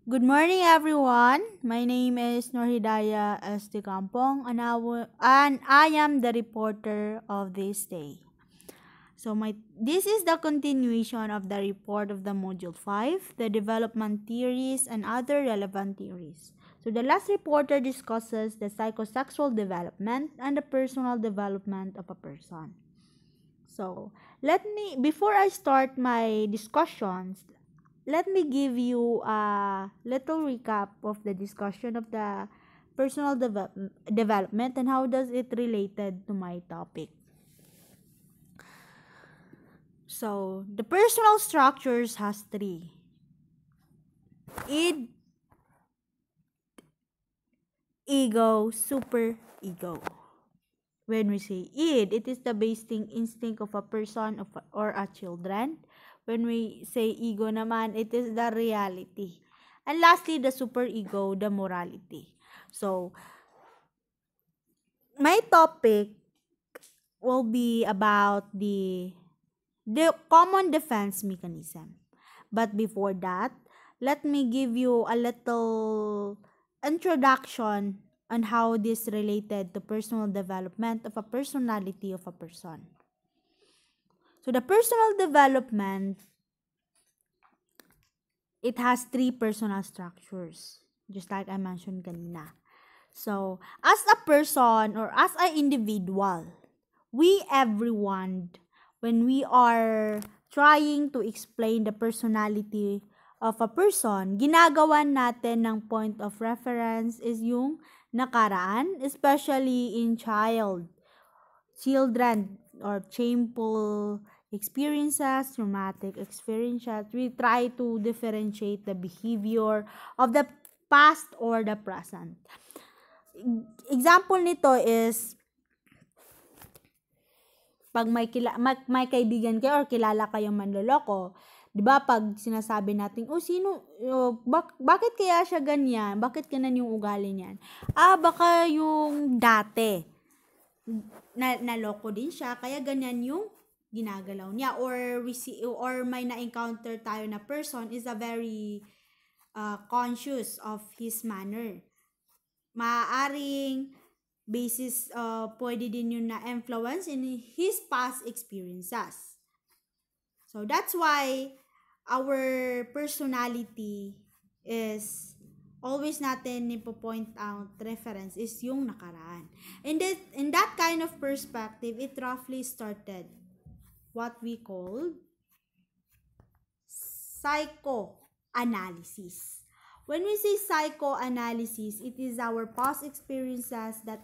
Good morning, everyone. My name is Norhidaya S. De Campong, and I am the reporter of this day. This is the continuation of the report of the Module 5, the development theories and other relevant theories. So, the last reporter discusses the psychosexual development and the personal development of a person. So, before I start my discussions, let me give you a little recap of the discussion of the development and how does it related to my topic. So, the personal structures has three. Id, ego, super ego. When we say id, it is the basic instinct of a person or a children. When we say ego naman, it is the reality. And lastly, the super ego, the morality. So, my topic will be about the common defense mechanism. But before that, let me give you a little introduction on how this related to personal development of a personality of a person. So the personal development, it has three personal structures, just like I mentioned kanina. So, as a person or as an individual, we everyone, when we are trying to explain the personality of a person, ginagawan natin ng point of reference is yung nakaraan, especially in children or shameful experiences, traumatic experiences. We try to differentiate the behavior of the past or the present. Example nito is pag may kaibigan kayo or kilala kayong manloloko, 'di ba pag sinasabi natin, bakit kaya siya ganyan? Bakit ganyan yung ugali niyan? Baka yung dati naloko din siya kaya ganyan yung ginagalaw niya, or may na-encounter tayo na person is a very conscious of his manner. Maaaring basis pwede din yun na influence in his past experiences. So that's why our personality is always natin nipo-point out reference is yung nakaraan. In that kind of perspective, it roughly started what we call psychoanalysis. When we say psychoanalysis, it is our past experiences that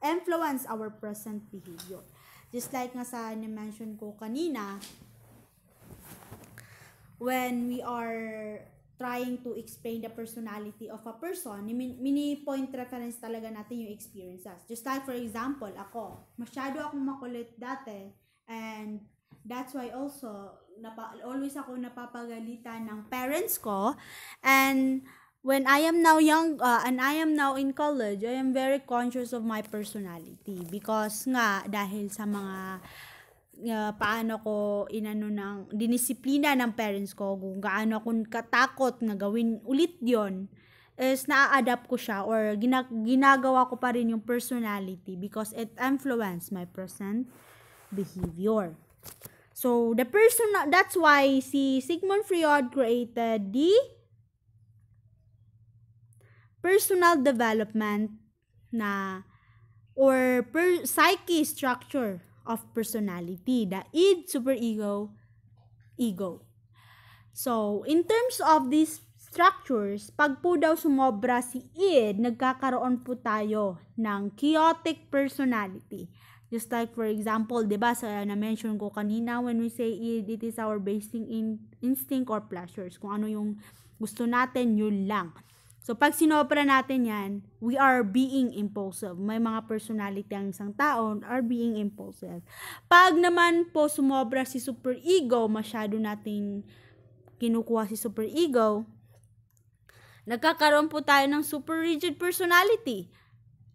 influence our present behavior. Just like nga sa na-mention ko kanina, when we are trying to explain the personality of a person, mini-point reference talaga natin yung experiences. Just like for example, masyado akong makulit dati, and that's why also always ako napapagalitan ng parents ko. And when I am now young and I am now in college, I am very conscious of my personality because nga dahil sa mga paano ko dinisiplina ng parents ko, kung gaano akong katakot na gawin ulit yon, is na-adapt ko siya or ginagawa ko pa rin yung personality because it influenced my present behavior. So, that's why si Sigmund Freud created the personal development or psyche structure of personality, the id, superego, ego. So, in terms of these structures, pag po daw sumobra si id, nagkakaroon po tayo ng chaotic personality. Just like for example, 'di ba sa na-mention ko kanina, when we say id, it is our basic instinct or pleasures. Kung ano yung gusto natin, yun lang. So, pag sinobra natin yan, we are being impulsive. May mga personality ang isang tao are being impulsive. Pag naman po sumobra si superego, masyado natin kinukuha si superego, nagkakaroon po tayo ng super rigid personality.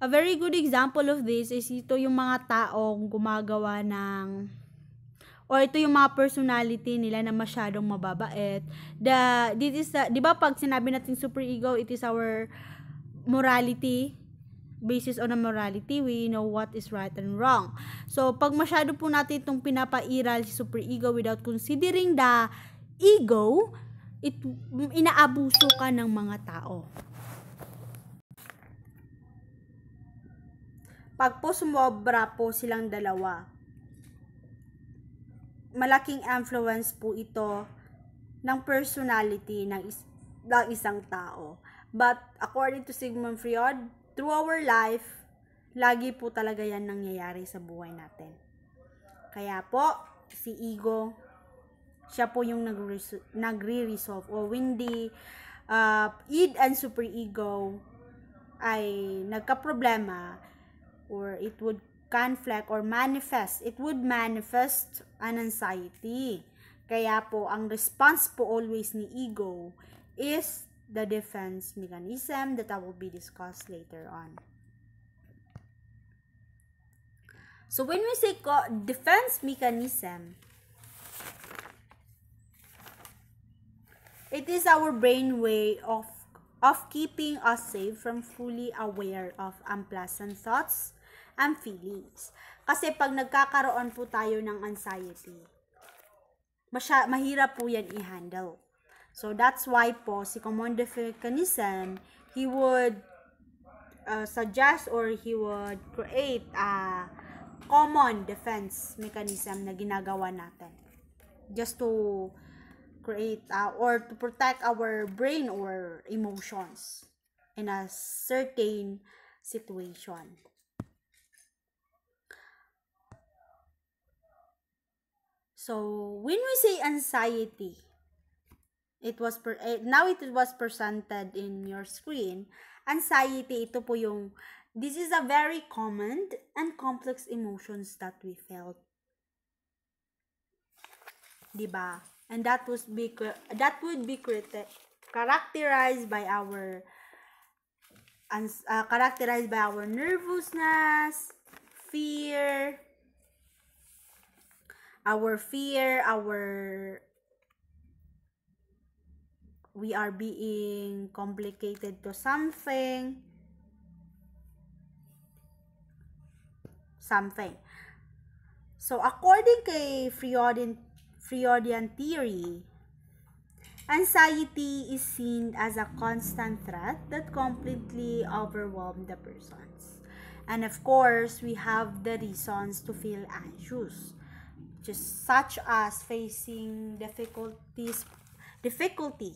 A very good example of this is ito yung mga taong gumagawa ng or ito yung mga personality nila na masyadong mababait. Di ba pag sinabi natin superego, it is our morality, basis on a morality, we know what is right and wrong. So, pag masyado po natin itong pinapairal si superego without considering the ego, inaabuso ka ng mga tao. Pag po sumobra po silang dalawa, malaking influence po ito ng personality ng isang tao. But according to Sigmund Freud, through our life, lagi po talaga yan nangyayari sa buhay natin. Kaya po, si ego, siya po yung nagre-resolve. O when the id and superego ay nagka-problema, or it would conflict or manifest, it would manifest an anxiety. Kaya po, ang response po always ni ego is the defense mechanism that will be discussed later on. So, when we say defense mechanism, it is our brain way of keeping us safe from fully aware of unpleasant thoughts and feelings. Kasi pag nagkakaroon po tayo ng anxiety, mahirap po yan i-handle. So, that's why po, si command mechanism, he would suggest or he would create a common defense mechanism na ginagawa natin. Just to create or to protect our brain or emotions in a certain situation. So, when we say anxiety, now it was presented in your screen. Anxiety, ito po yung, this is a very common and complex emotions that we felt. Diba? And that would be characterized by our nervousness, fear, we are being complicated to something. So, according kay Freudian theory, anxiety is seen as a constant threat that completely overwhelms the persons. And of course, we have the reasons to feel anxious, just such as facing difficulty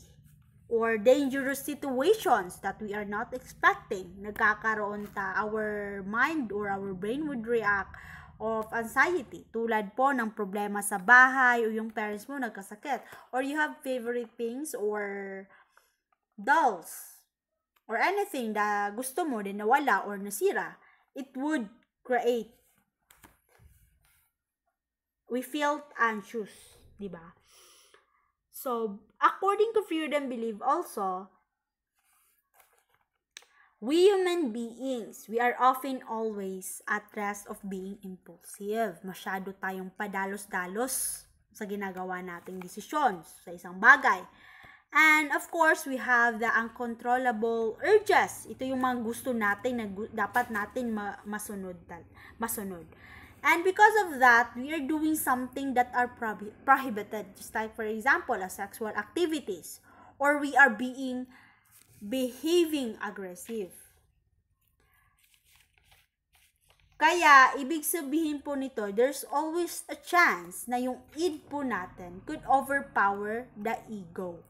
or dangerous situations that we are not expecting. Nagkakaroon our mind or our brain would react of anxiety. Tulad po ng problema sa bahay o yung parents mo nagkasakit. Or you have favorite things or dolls or anything na gusto mo din nawala or nasira. It would create. We felt anxious, di ba? So, according to Freudian belief also, we human beings, we are often always at risk of being impulsive. Masyado tayong padalos-dalos sa ginagawa nating desisyon sa isang bagay. And of course, we have the uncontrollable urges. Ito yung mga gusto natin na dapat natin masunod. And because of that, we are doing something that are prohibited. Just like, for example, sexual activities. Or we are behaving aggressive. Kaya, ibig sabihin po nito, there's always a chance na yung id po natin could overpower the ego.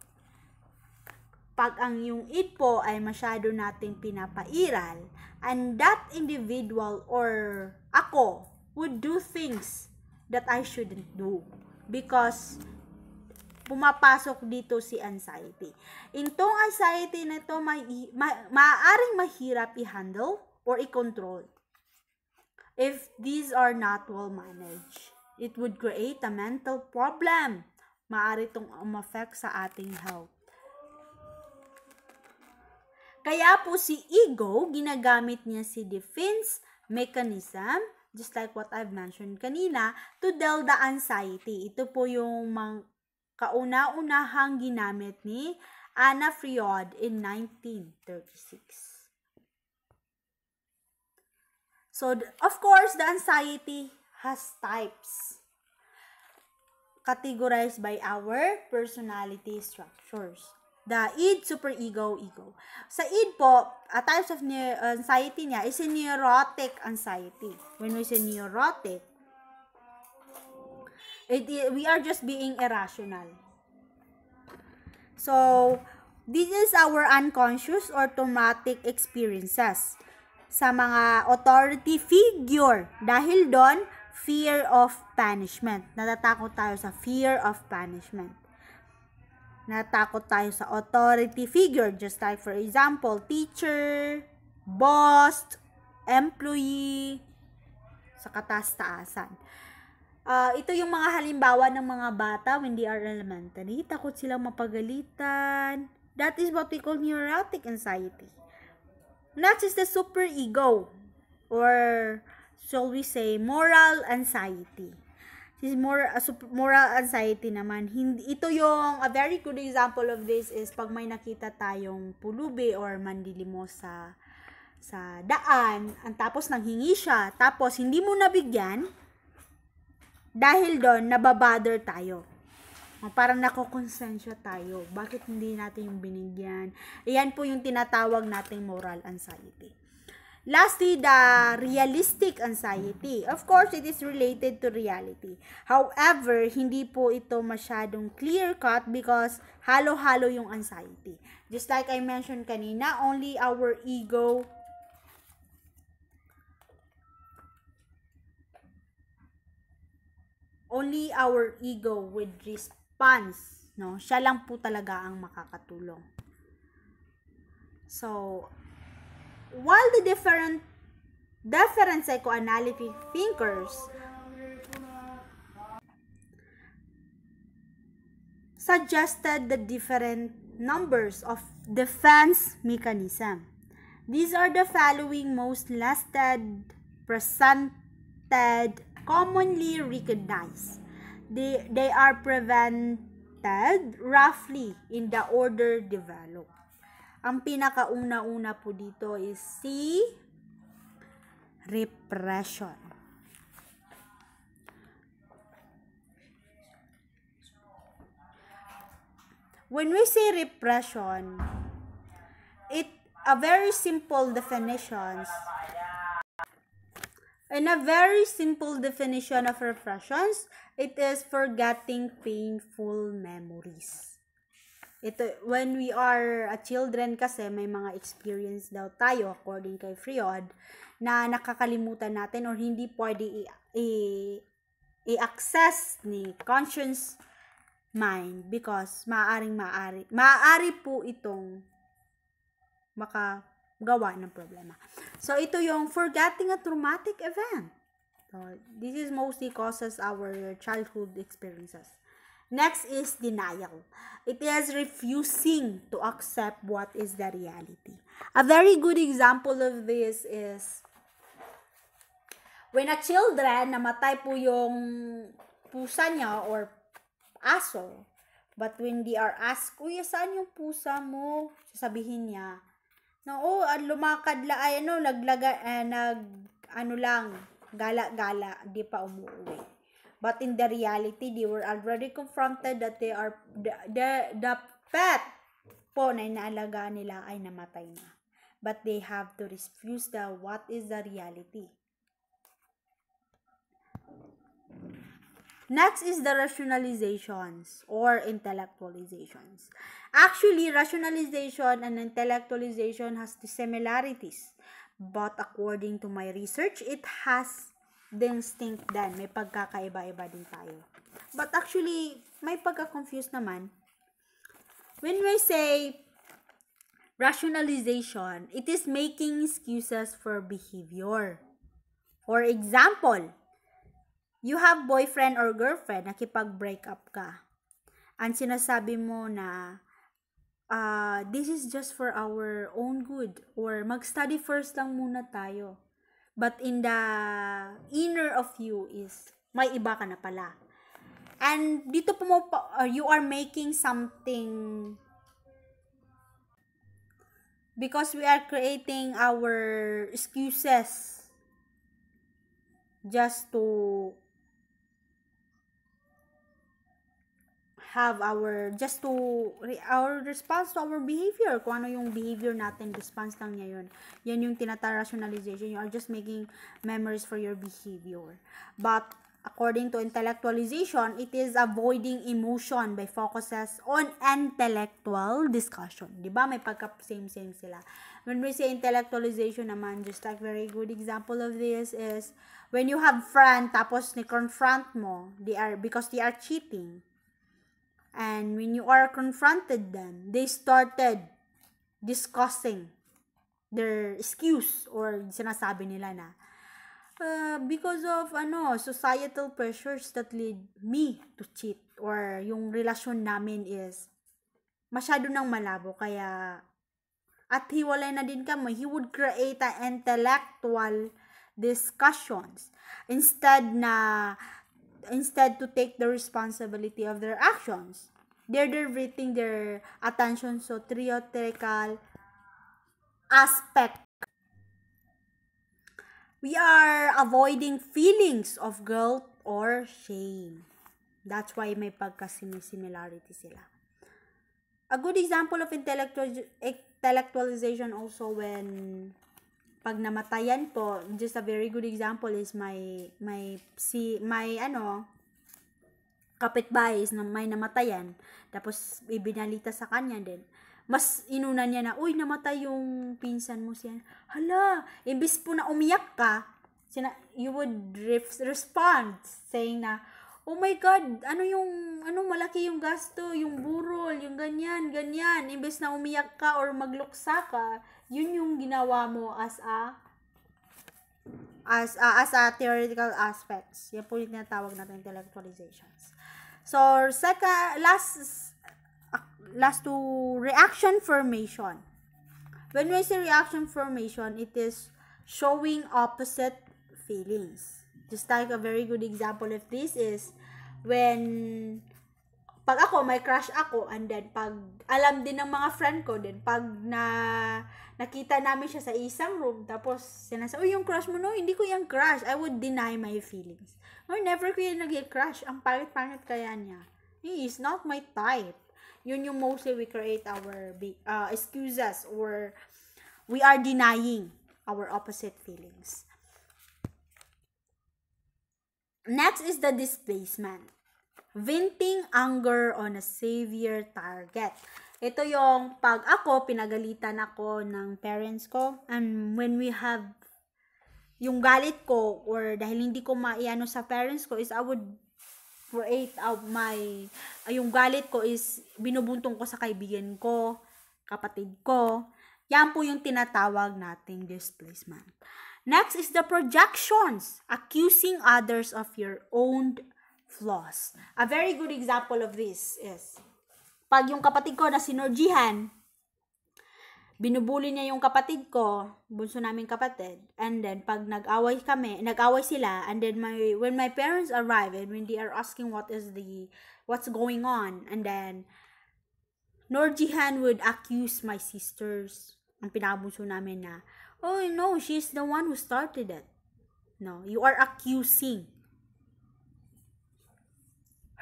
Pag ang yung id po ay masyado nating pinapairal, and that individual or ako would do things that I shouldn't do because pumapasok dito si anxiety. Itong anxiety na ito maaaring mahirap i-handle or i-control if these are not well managed. It would create a mental problem. Maaari itong umaffect sa ating health. Kaya po si ego, ginagamit niya si defense mechanism just like what I've mentioned kanina, to dull the anxiety. Ito po yung kauna-unahang ginamit ni Anna Freud in 1936. So, of course, the anxiety has types categorized by our personality structures. The id, superego, ego. Sa id po, types of anxiety niya is a neurotic anxiety. When we say neurotic, we are just being irrational. So, this is our unconscious or traumatic experiences sa mga authority figure. Dahil doon, fear of punishment. Natatakot tayo sa fear of punishment. Natatakot tayo sa authority figure. Just like for example, teacher, boss, employee, sa kataas-taasan. Ito yung mga halimbawa ng mga bata when they are elementary. Takot silang mapagalitan. That is what we call neurotic anxiety. Next is the superego, or shall we say moral anxiety. This is moral anxiety naman. Ito yung a very good example of this is pag may nakita tayong pulubi or mandilimos sa daan, tapos nanghingi siya, tapos hindi mo nabigyan, dahil doon nababother tayo. Parang nakokonsensya tayo. Bakit hindi natin yung binigyan? Ayan po yung tinatawag nating moral anxiety. Lastly, the realistic anxiety. Of course, it is related to reality. However, hindi po ito masyadong clear-cut because halo-halo yung anxiety. Just like I mentioned kanina, only our ego would response, no? Siya lang po talaga ang makakatulong. So, while the different psychoanalytic thinkers suggested the different numbers of defense mechanism. These are the following most listed, presented, commonly recognized. They are prevented roughly in the order developed. Ang pinakauna-una po dito is C, repression. When we say repression, a very simple definition of repressions, it is forgetting painful memories. When we are a children kasi, may mga experience daw tayo, according kay Freud, na nakakalimutan natin or hindi pwede i-access ni conscious mind because maaari po itong makagawa ng problema. So, ito yung forgetting a traumatic event. So, this is mostly causes our childhood experiences. Next is denial. It is refusing to accept what is the reality. A very good example of this is when a children, namatay po yung pusa niya or aso, but when they are asked, Kuya, saan yung pusa mo? Sasabihin niya, lumakad gala-gala, di pa umuwi. But in the reality, they were already confronted that the pet po na inaalagaan nila ay namatay na. But they have to refuse what is the reality. Next is the rationalizations or intellectualizations. Actually, rationalization and intellectualization has the similarities. But according to my research, it has distinct din. May pagkakaiba-iba din tayo. But actually, may pagka-confuse naman. When we say rationalization, it is making excuses for behavior. For example, you have boyfriend or girlfriend, nakipag-break up ka. Ang sinasabi mo na, this is just for our own good. Or mag-study first lang muna tayo. But in the inner of you is, may iba ka na pala. And dito po you are making something, because we are creating our excuses just to have our response to our behavior. Kung ano yung behavior natin, response lang niya yun. Yan yung rationalization. You are just making memories for your behavior. But according to intellectualization, it is avoiding emotion by focuses on intellectual discussion. Diba? May pagka-same sila. When we say intellectualization naman, just like very good example of this is when you have friend, tapos ni-confront mo, because they are cheating. And when you are confronted them, they started discussing their excuse or sinasabi nila na, because of societal pressures that lead me to cheat, or yung relasyon namin is masyado nang malabo, kaya at hiwalay na din kami. He would create an intellectual discussions instead to take the responsibility of their actions. They're diverting their attention to theoretical aspect. We are avoiding feelings of guilt or shame. That's why may pagka-similarity sila. A good example of intellectualization also when pag namatayan po, just a very good example is my kapitbahay is na may namatayan, tapos ibinalita sa kanya din. Mas inuna niya na, uy, namatay yung pinsan mo siya. Hala, imbis po na umiyak ka, you would respond saying na, oh my God, malaki yung gasto, yung burol, yung ganyan. Imbes na umiyak ka or magluksa ka, yun yung ginawa mo as a theoretical aspects. Yan po yung tinatawag natin intellectualizations. So, last to reaction formation. When we say reaction formation, it is showing opposite feelings. Just like a very good example of this is when pag ako, may crush ako, and then pag alam din ng mga friend ko din, pag nakita namin siya sa isang room, tapos sinasabi, yung crush mo, no, hindi ko yung crush. I would deny my feelings. No, never ko yung nag-crush. Ang pangit-pangit kaya niya. He is not my type. Yun yung mostly we create our excuses, or we are denying our opposite feelings. Next is the displacement. Venting anger on a severe target. Ito yung pag ako, pinagalitan ako ng parents ko, and when we have yung galit ko, or dahil hindi ko maiano sa parents ko, is I would create out yung galit ko is binubuntong ko sa kaibigan ko, kapatid ko. Yan po yung tinatawag nating displacement. Next is the projections, accusing others of your own flaws. A very good example of this is, pag yung kapatid ko na sinorjihan, binubuli niya yung kapatid ko, bunso namin kapatid, and then pag nag-away sila, and then when my parents arrive, and when they are asking what's going on, and then Norjihan would accuse my sisters, ang pinabunso namin na, oh no, she's the one who started it. No, you are accusing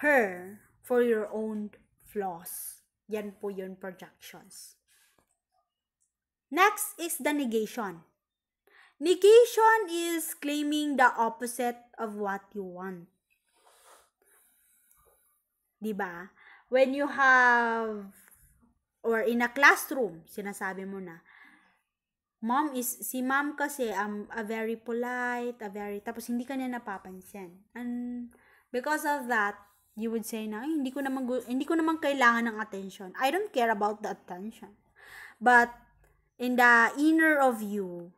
her for your own flaws. Yan po yun, projections. Next is the negation. Negation is claiming the opposite of what you want. Diba? When you have, or in a classroom, sinasabi mo na, si mom kasi a very polite, tapos hindi ka niya napapansin. And because of that, you would say na, hindi ko naman kailangan ng attention. I don't care about the attention. But in the inner of you,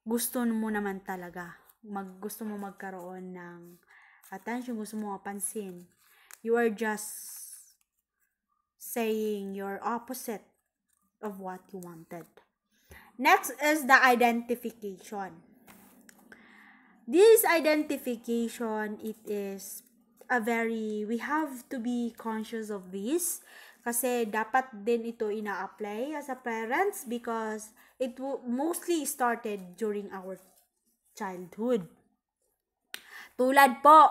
gusto mo naman talaga. Gusto mo magkaroon ng attention, gusto mo mapansin. You are just saying your opposite of what you wanted. Next is the identification. This identification, it is we have to be conscious of this kasi dapat din ito ina-apply as a parents because it mostly started during our childhood. Tulad po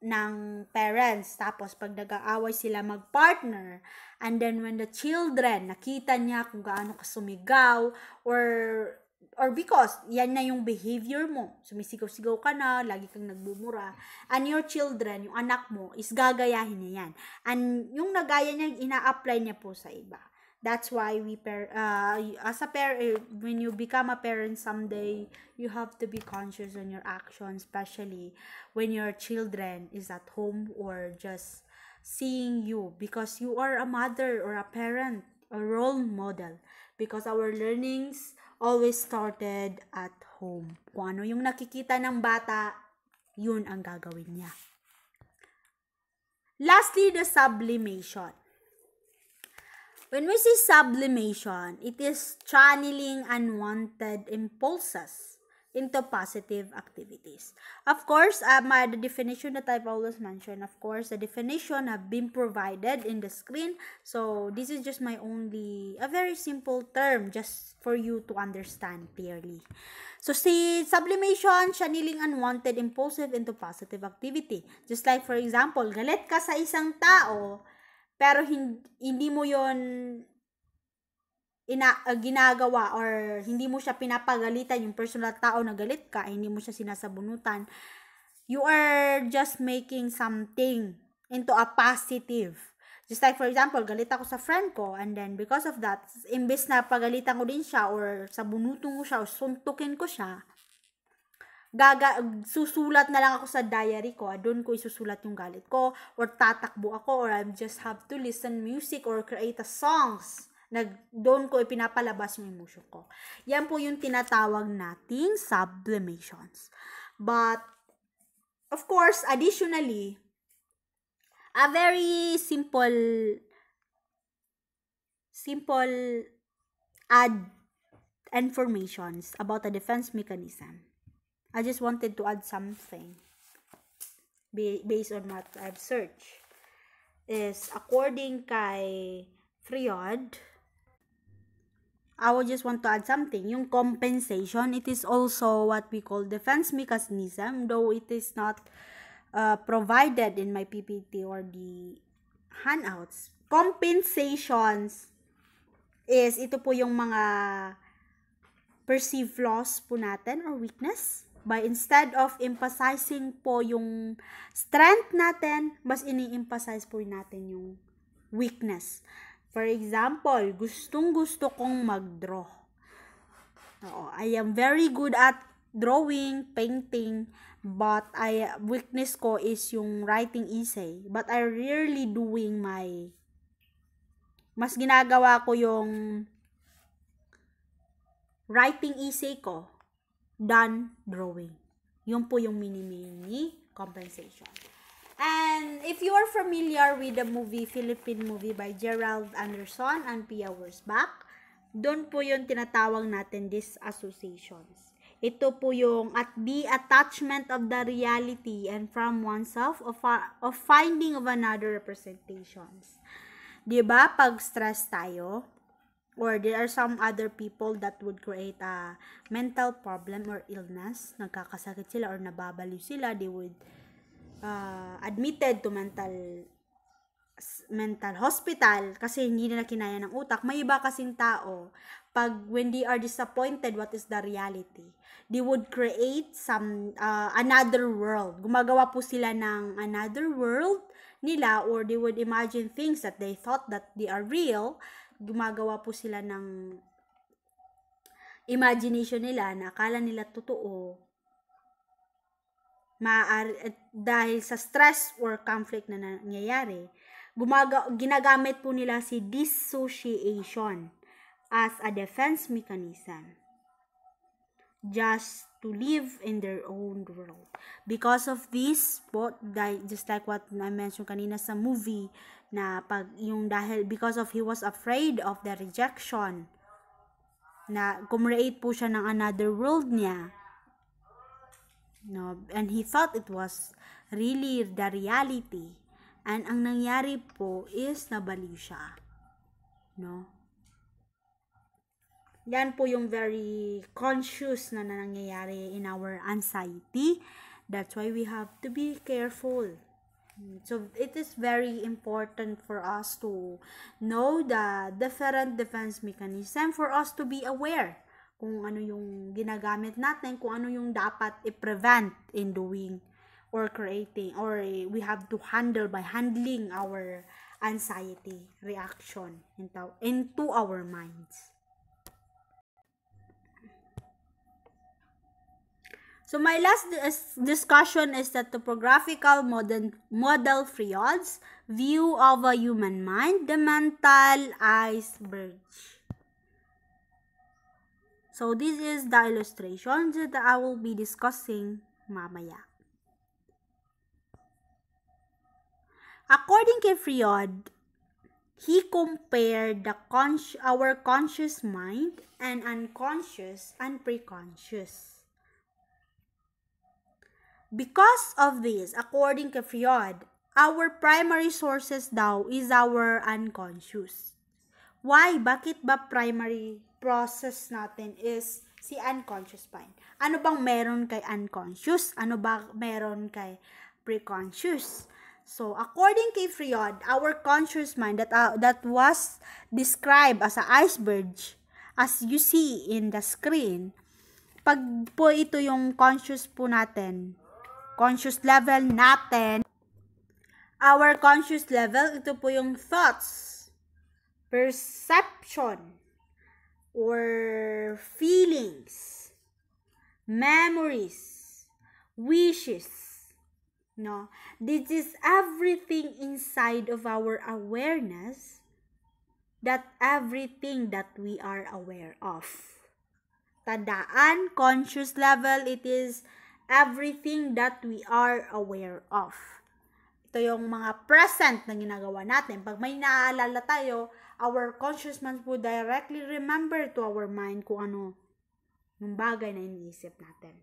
ng parents, tapos pag nag-aaway sila mag-partner, and then when the children, nakita niya kung gaano ka sumigaw, or because yan na yung behavior mo, sumisigaw-sigaw ka na, lagi kang nagbumura, and your children, yung anak mo, is gagayahin niya yan. And yung nagaya niya, ina-apply niya po sa iba. That's why as a parent, when you become a parent someday, you have to be conscious on your actions, especially when your children is at home or just seeing you, because you are a mother or a parent, a role model. Because our learnings always started at home. Kung ano yung nakikita ng bata, yun ang gagawin niya. Lastly, the sublimation. When we say sublimation, it is channeling unwanted impulses into positive activities. Of course, the definition that I've always mentioned, of course, the definition have been provided in the screen. So, this is just a very simple term just for you to understand clearly. So, sublimation, channeling unwanted impulsive into positive activity. Just like, for example, galit ka sa isang tao, pero hindi mo yon ginagawa or hindi mo siya pinapagalitan, yung personal tao na galit ka, hindi mo siya sinasabunutan. You are just making something into a positive. Just like for example, galit ako sa friend ko, and then because of that, imbes na pagalitan ko din siya or sabunutong ko siya or suntukin ko siya, susulat na lang ako sa diary ko, doon ko isusulat yung galit ko, or tatakbo ako, or I just have to listen music or create a songs na doon ko ipinapalabas yung emotion ko. Yan po yung tinatawag nating sublimations. But of course, additionally, a very simple add informations about the defense mechanism. I just wanted to add something based on what I've searched. Is according kay Freud, I would just want to add something. Yung compensation, it is also what we call defense mechanism, though it is not provided in my PPT or the handouts. Compensations is ito po yung mga perceived flaws po natin or weakness. By instead of emphasizing po yung strength natin, mas ini-emphasize po natin yung weakness. For example, gustong-gusto kong mag-draw. I am very good at drawing, painting, but weakness ko is yung writing essay. But I rarely doing mas ginagawa ko yung writing essay ko than drawing. Yun po yung mini compensation. And if you are familiar with the Philippine movie by Gerald Anderson and Pia Wurzbach, doon po yung tinatawag natin these associations. Ito po yung at the attachment of the reality and from oneself of finding of another representations. Diba? Pag stress tayo, or there are some other people that would create a mental problem or illness, nagkakasakit sila or nababaliw sila, they would admitted to mental hospital kasi hindi nila kinaya ng utak. May iba kasing tao, when they are disappointed what is the reality, they would create another world. Gumagawa po sila ng another world nila, or they would imagine things that they thought that they are real. Gumagawa po sila ng imagination nila na akala nila totoo, dahil sa stress or conflict na nangyayari. Ginagamit po nila si dissociation as a defense mechanism. just to live in their own world. Because of this, just like what I mentioned kanina sa movie, na because of he was afraid of the rejection, na kumreate po siya ng another world niya. No, and he thought it was really the reality. And ang nangyari po is nabaliw siya. No? Yan po yung very conscious na nangyayari in our anxiety. That's why we have to be careful. So, it is very important for us to know the different defense mechanism, for us to be aware kung ano yung ginagamit natin, kung ano yung dapat i-prevent in doing or creating, or we have to handle by handling our anxiety reaction into our minds. So my last discussion is the topographical model Freud's view of a human mind, the mental iceberg. So this is the illustrations that I will be discussing mamaya. According to Freud, he compared our conscious mind and unconscious and preconscious. Because of this, according to Freud, our primary sources daw is our unconscious. Why? Bakit ba primary process natin is si unconscious mind? Ano bang meron kay unconscious? Ano ba meron kay preconscious? So, according kay Freud, our conscious mind that was described as an iceberg, as you see in the screen, pag po ito yung conscious po natin, conscious level natin, our conscious level, ito po yung thoughts, perception, or feelings, memories, wishes, no? This is everything inside of our awareness, everything that we are aware of. Tandaan, conscious level, it is everything that we are aware of. Ito yung mga present na ginagawa natin. Pag may naaalala tayo, our conscious mind will directly remember to our mind kung ano yung bagay na iniisip natin.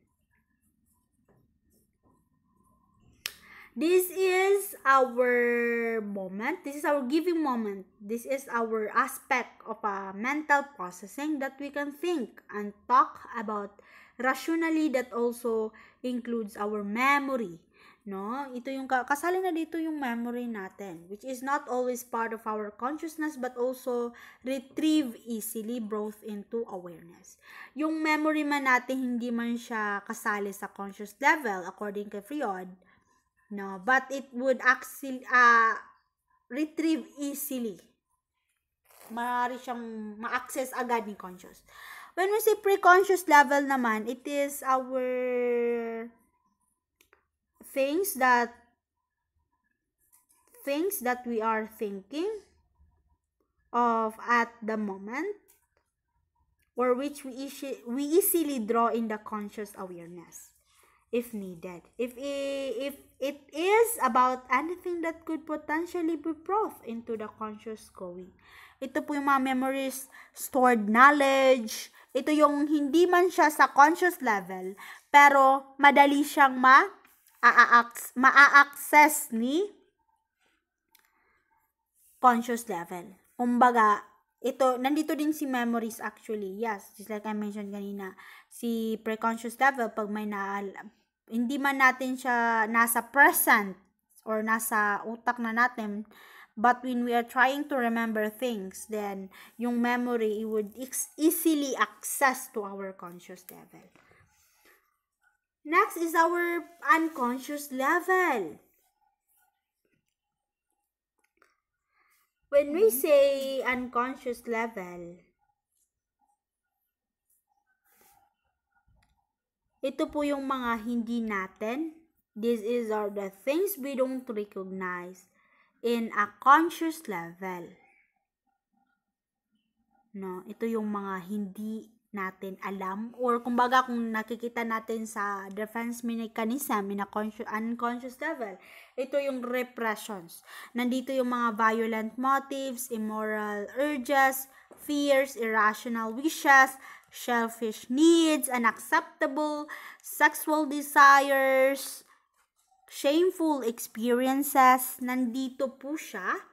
This is our moment. This is our giving moment. This is our aspect of a mental processing that we can think and talk about rationally, that also includes our memory. No? Ito yung kasali na dito yung memory natin, which is not always part of our consciousness but also retrieve easily, brought into awareness. Yung memory man natin, hindi man siya kasali sa conscious level according to Freud, no, but it would actually retrieve easily. Maaari siyang ma-access agad ni conscious. When we say pre-conscious level naman, it is our things that we are thinking of at the moment, or which we easily draw in the conscious awareness if needed. If it is about anything that could potentially be brought into the conscious going. Ito po yung mga memories, stored knowledge. Ito yung hindi man siya sa conscious level, pero madali siyang ma-access ni conscious level. Kumbaga, nandito din si memories actually. Yes, just like I mentioned kanina, si preconscious level, pag may hindi man natin siya nasa present or nasa utak na natin, but when we are trying to remember things, then yung memory, it would easily access to our conscious level. Next is our unconscious level. When we say unconscious level, ito po yung mga hindi natin. These are the things we don't recognize in a conscious level. No, ito yung mga hindi natin alam, or kumbaga kung nakikita natin sa defense mechanism in a unconscious level, ito yung repressions. Nandito yung mga violent motives, immoral urges, fears, irrational wishes, selfish needs, unacceptable sexual desires, shameful experiences. Nandito po siya.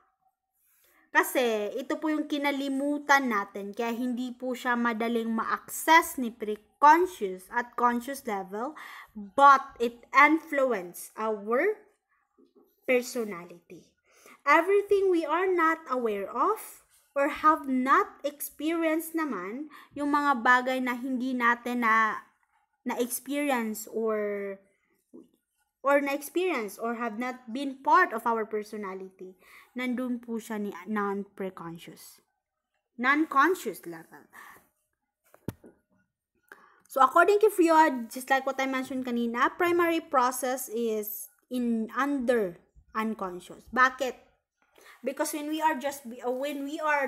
Kasi ito po yung kinalimutan natin, kaya hindi po siya madaling ma-access ni pre-conscious at conscious level, but it influence our personality. Everything we are not aware of or have not experienced naman, yung mga bagay na hindi natin na-experience or na-experience or have not been part of our personality, nandun po siya ni non-conscious level. So, according to Freud, just like what I mentioned kanina, primary process is under unconscious. Bakit? Because when we are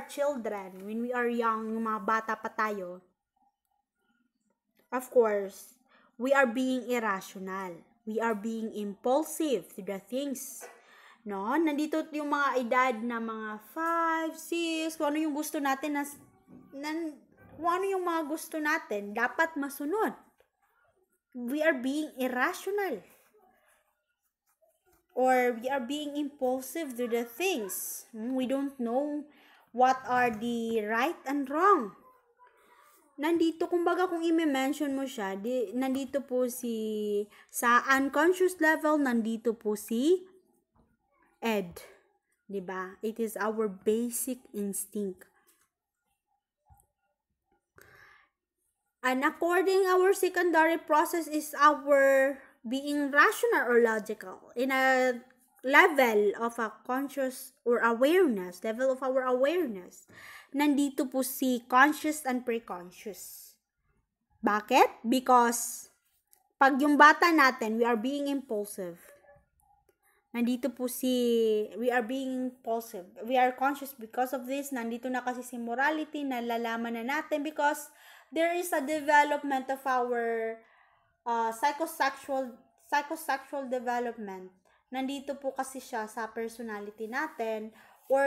children, when we are young, yung mga bata pa tayo, of course, we are being irrational. We are being impulsive to the things. No? Nandito yung mga edad na mga 5, 6, kung ano yung gusto natin kung ano yung mga gusto natin, dapat masunod. We are being irrational. Or we are being impulsive to the things. We don't know what are the right and wrong. Nandito, kumbaga kung i-mention mo siya, nandito po sa unconscious level, nandito po si Ed. Diba? It is our basic instinct. And according our secondary process is our being rational or logical in a level of a conscious or awareness, level of our awareness. Nandito po si conscious and preconscious. Bakit? Because pag yung bata natin, we are being impulsive. Nandito po we are being impulsive. We are conscious because of this. Nandito na kasi si morality, nalalaman na natin because there is a development of our psychosexual development. Nandito po kasi siya sa personality natin. Or,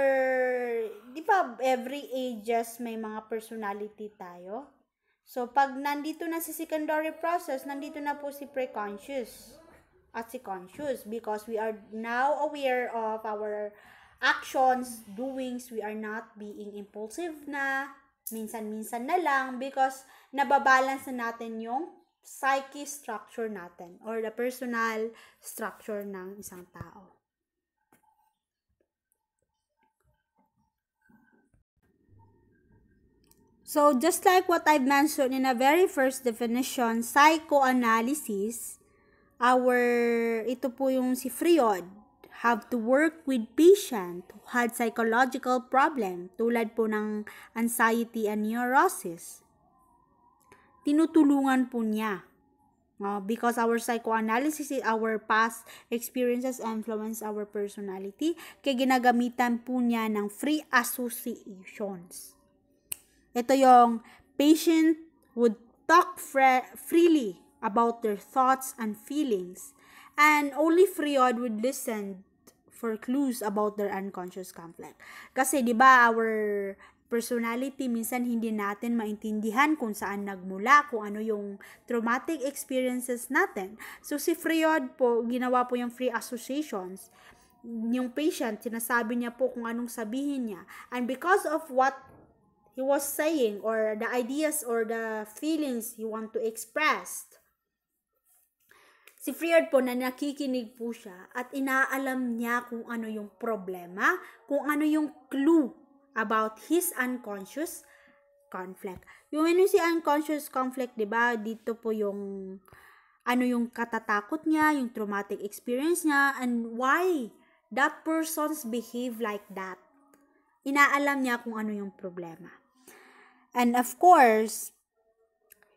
di ba, every ages may mga personality tayo? So, pag nandito na si secondary process, nandito na po si preconscious at si conscious because we are now aware of our actions, doings. We are not being impulsive na, minsan-minsan na lang because nababalance na natin yung psyche structure natin or the personal structure ng isang tao. So, just like what I've mentioned in a very first definition, psychoanalysis, ito po yung si Freud, have to work with patient who had psychological problem, tulad po ng anxiety and neurosis. Tinutulungan po niya. Because our psychoanalysis, our past experiences influence our personality, kaya ginagamitan po niya ng free associations. Ito yung patient would talk freely about their thoughts and feelings, and only Freud would listen for clues about their unconscious conflict. Kasi 'di ba our personality minsan hindi natin maintindihan kung saan nagmula, kung ano yung traumatic experiences natin. So si Freud po, ginawa po yung free associations. Yung patient, sinasabi niya po kung anong sabihin niya. And because of what he was saying or the ideas or the feelings he want to express, si Freud po na nakikinig po siya at inaalam niya kung ano yung problema, kung ano yung clue about his unconscious conflict. Yung si unconscious conflict, 'di ba? Dito po yung ano yung katatakot niya, yung traumatic experience niya, and why that persons behave like that. Inaalam niya kung ano yung problema. And of course,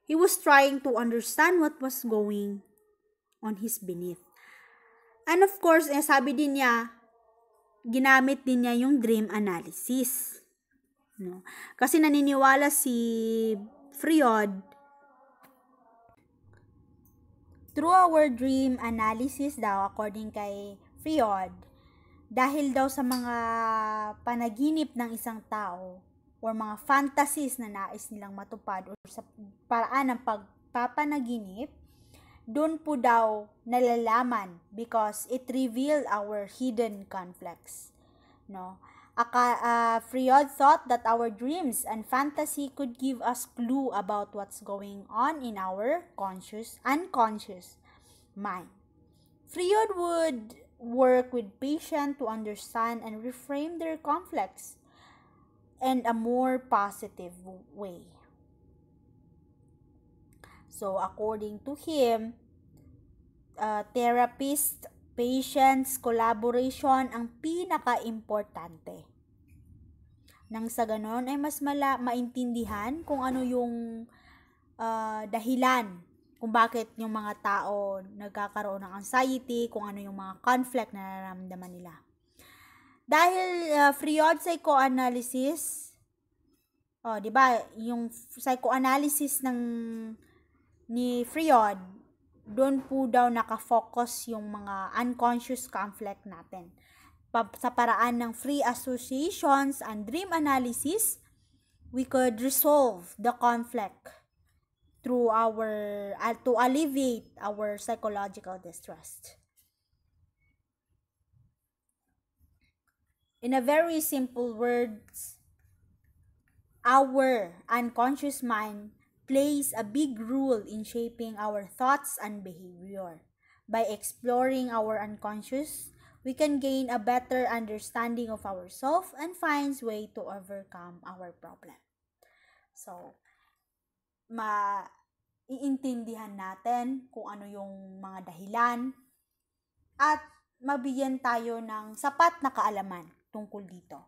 he was trying to understand what was going on his beneath. And of course, sabi din niya, ginamit din niya yung dream analysis. No? Kasi naniniwala si Freud, through our dream analysis daw, according kay Freud, dahil daw sa mga panaginip ng isang tao or mga fantasies na nais nilang matupad or sa paraan ng pagpapanaginip, doon po daw nalalaman because it revealed our hidden conflicts. No? Freud thought that our dreams and fantasy could give us clue about what's going on in our unconscious mind. Freud would work with patients to understand and reframe their conflicts in a more positive way. So, according to him, therapist, patients, collaboration ang pinaka-importante. Nang sa ganon ay mas maintindihan kung ano yung dahilan kung bakit yung mga tao nagkakaroon ng anxiety, kung ano yung mga conflict na nararamdaman nila. Dahil Freud psychoanalysis, di ba, yung psychoanalysis ni Freud, doon po daw nakafocus yung mga unconscious conflict natin. Sa paraan ng free associations and dream analysis, we could resolve the conflict through to alleviate our psychological distress. In a very simple words, our unconscious mind plays a big role in shaping our thoughts and behavior. By exploring our unconscious, we can gain a better understanding of ourselves and find ways to overcome our problem. So, maiintindihan natin kung ano yung mga dahilan at mabigyan tayo ng sapat na kaalaman tungkol dito.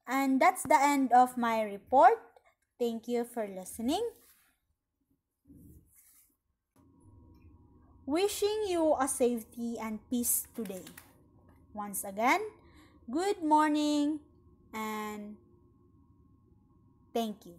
And that's the end of my report. Thank you for listening. Wishing you a safety and peace today. Once again, good morning and thank you.